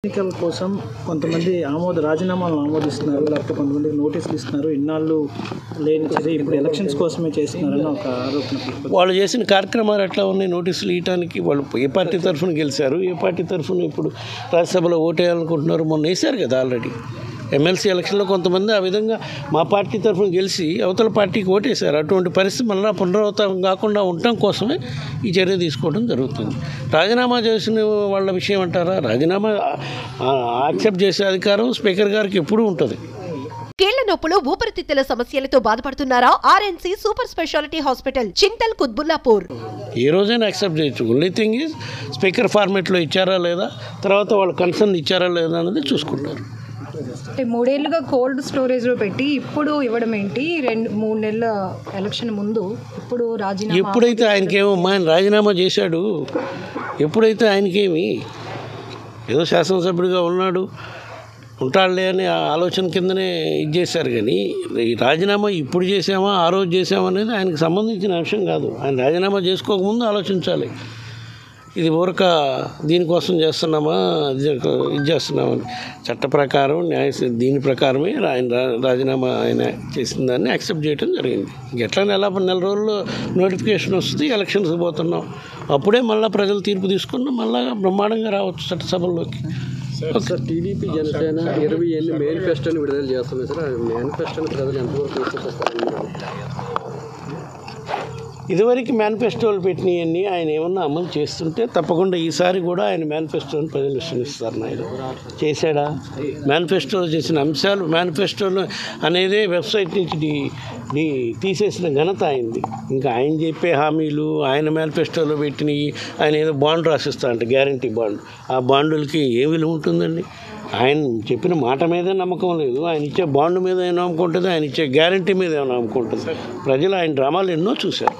ఎన్నికల కోసం కొంతమంది రాజీనామాలను ఆమోదిస్తున్నారు, లేకపోతే కొంతమంది నోటీసులు ఇస్తున్నారు. ఇన్నాళ్ళు లేని చర్య ఇప్పుడు ఎలక్షన్స్ కోసమే చేస్తున్నారని ఒక ఆరోపణ. వాళ్ళు చేసిన కార్యక్రమాలు ఎట్లా ఉన్నాయి? నోటీసులు ఇవ్వడానికి వాళ్ళు ఏ పార్టీ తరఫున గెలిచారు, ఏ పార్టీ తరఫున ఇప్పుడు రాజ్యసభలో ఓటేయాలనుకుంటున్నారు? మొన్న వేశారు కదా ఆల్రెడీ ఎమ్మెల్సీ ఎలక్షన్లో కొంతమంది ఆ విధంగా మా పార్టీ తరఫున గెలిచి అవతల పార్టీకి ఓటేశారు. అటువంటి పరిస్థితి మళ్ళీ పునరావృతం కాకుండా ఉండటం కోసమే ఈ చర్య తీసుకోవడం జరుగుతుంది. రాజీనామా చేసిన వాళ్ళ విషయం అంటారా? రాజీనామా యాక్సెప్ట్ చేసే అధికారం స్పీకర్ గారికి ఎప్పుడూ ఉంటుంది. కీళ్ల నొప్పులు, ఊపిరితిత్తుల సమస్యలతో బాధపడుతున్నారా? RNC super speciality hospital, Chintal, Quthbullapur. ఏ రోజైనా యాక్సెప్ట్ చేయొచ్చు. ఓన్లీ థింగ్ ఈజ్ స్పీకర్ ఫార్మేట్లో ఇచ్చారా లేదా, తర్వాత వాళ్ళు కన్సర్న్ ఇచ్చారా లేదా అనేది చూసుకుంటారు. 3 ఏళ్ళుగా కోల్డ్ స్టోరేజ్లో పెట్టి ఇప్పుడు ఇవ్వడం ఏంటి? 2-3 నెలల ఎలక్షన్ ముందు ఇప్పుడు రాజీనామా. ఎప్పుడైతే ఆయనకేమో ఆయన రాజీనామా చేశాడు, ఎప్పుడైతే ఆయనకేమి ఏదో శాసనసభ్యుడిగా ఉన్నాడు ఉంటాడులే అని ఆలోచన కిందనే ఇది చేశారు. కానీ ఈ రాజీనామా ఇప్పుడు చేసామా ఆ రోజు చేసామా అనేది ఆయనకు సంబంధించిన అంశం కాదు. ఆయన రాజీనామా చేసుకోకముందు ఆలోచించాలి. ఇది ఊరక దీనికోసం చేస్తున్నామా ఇది చేస్తున్నామని చట్ట ప్రకారం దీని ప్రకారమే ఆయన రాజీనామా ఆయన చేసిన దాన్ని యాక్సెప్ట్ చేయడం జరిగింది. ఎట్లా నెల రోజుల్లో నోటిఫికేషన్ వస్తుంది, ఎలక్షన్స్ పోతున్నాం, అప్పుడే మళ్ళీ ప్రజలు తీర్పు తీసుకున్నాం, మళ్ళీ బ్రహ్మాండంగా రావచ్చు చట్టసభల్లోకి. సార్, టీడీపీ జనసేన 20 ఏళ్ళు మేనిఫెస్టోని విడుదల చేస్తుంది సార్. ఆ మేనిఫెస్టోని ప్రజలు ఎంతవరకు తీసుకొస్తారు? ఇదివరకు మేనిఫెస్టోలు పెట్టినవన్నీ ఆయన ఏమన్నా అమలు చేస్తుంటే తప్పకుండా ఈసారి కూడా ఆయన మేనిఫెస్టోని ప్రజలు విశ్వసిస్తారు. నాయుడు చేశాడా? మేనిఫెస్టోలో చేసిన అంశాలు మేనిఫెస్టోలో అనేదే వెబ్సైట్ నుంచి తీసేసిన ఘనత అయింది. ఇంకా ఆయన చెప్పే హామీలు ఆయన మేనిఫెస్టోలో పెట్టినవి, ఆయన ఏదో బాండ్ రాసిస్తా అంటే గ్యారంటీ బాండ్, ఆ బాండులకి ఏ విలువ ఉంటుందండి? ఆయన చెప్పిన మాట మీదే నమ్మకం లేదు, ఆయన ఇచ్చే బాండ్ మీద ఏమో నమ్మకం ఉంటుంది, ఆయన ఇచ్చే గ్యారంటీ మీద ఏమో నమ్మకం ఉంటుంది. ప్రజలు ఆయన డ్రామాలు ఎన్నో చూశారు.